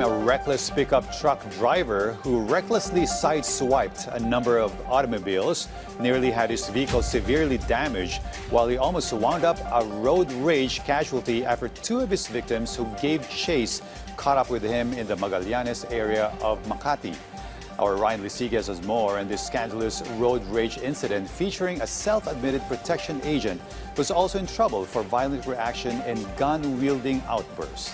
a reckless pickup truck driver who recklessly sideswiped a number of automobiles nearly had his vehicle severely damaged, while he almost wound up a road rage casualty after two of his victims who gave chase caught up with him in the Magallanes area of Makati. Our Ryan Lisigas has more on this scandalous road rage incident featuring a self-admitted protection agent who was also in trouble for violent reaction and gun-wielding outburst.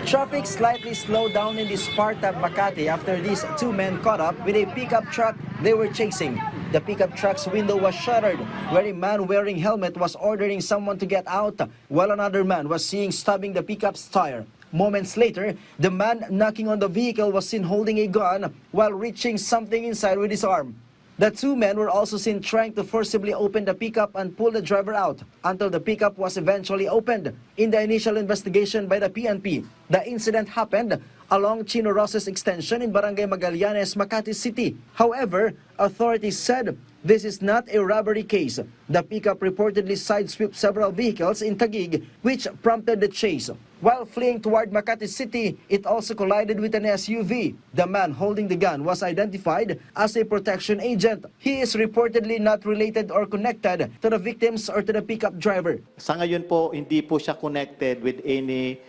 Traffic slightly slowed down in the Sparta, Makati after these two men caught up with a pickup truck they were chasing. The pickup truck's window was shattered, where a man wearing helmet was ordering someone to get out, while another man was seen stabbing the pickup's tire. Moments later, the man knocking on the vehicle was seen holding a gun while reaching something inside with his arm. The two men were also seen trying to forcibly open the pickup and pull the driver out until the pickup was eventually opened. In the initial investigation by the PNP, the incident happened along Chino Roses Extension in Barangay Magallanes, Makati City. However, authorities said this is not a robbery case. The pickup reportedly sideswiped several vehicles in Taguig, which prompted the chase. While fleeing toward Makati City, it also collided with an SUV. The man holding the gun was identified as a protection agent. He is reportedly not related or connected to the victims or to the pickup driver. Sa ngayon po, hindi po siya connected with any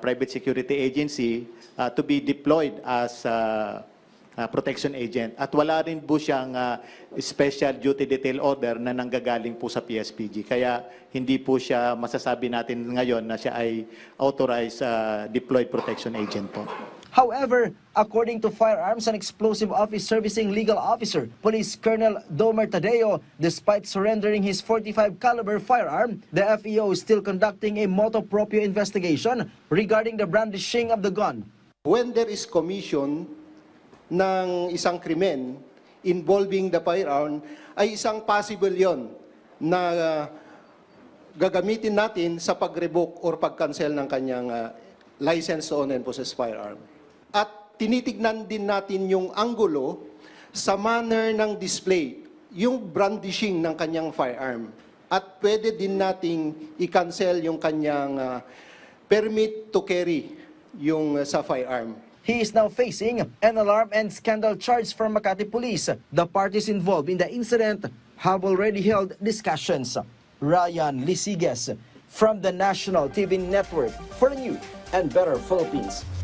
private security agency to be deployed as protection agent. At wala rin po siyang special duty detail order na nanggagaling po sa PSPG. Kaya hindi po siya masasabi natin ngayon na siya ay authorized deployed protection agent po. However, according to Firearms and Explosive Office Servicing Legal Officer, Police Colonel Domer Tadeo, despite surrendering his .45 caliber firearm, the FEO is still conducting a motu proprio investigation regarding the brandishing of the gun. When there is commission ng isang krimen involving the firearm, ay isang possible yon na gagamitin natin sa pag-revoke or pag-cancel ng kanyang license to own and possess firearm. At tinitignan din natin yung anggulo sa manner ng display, yung brandishing ng kanyang firearm. At pwede din nating i-cancel yung kanyang permit to carry yung sa firearm. He is now facing an alarm and scandal charge from Makati Police. The parties involved in the incident have already held discussions. Ryan Lisigas from the National TV Network for the New and Better Philippines.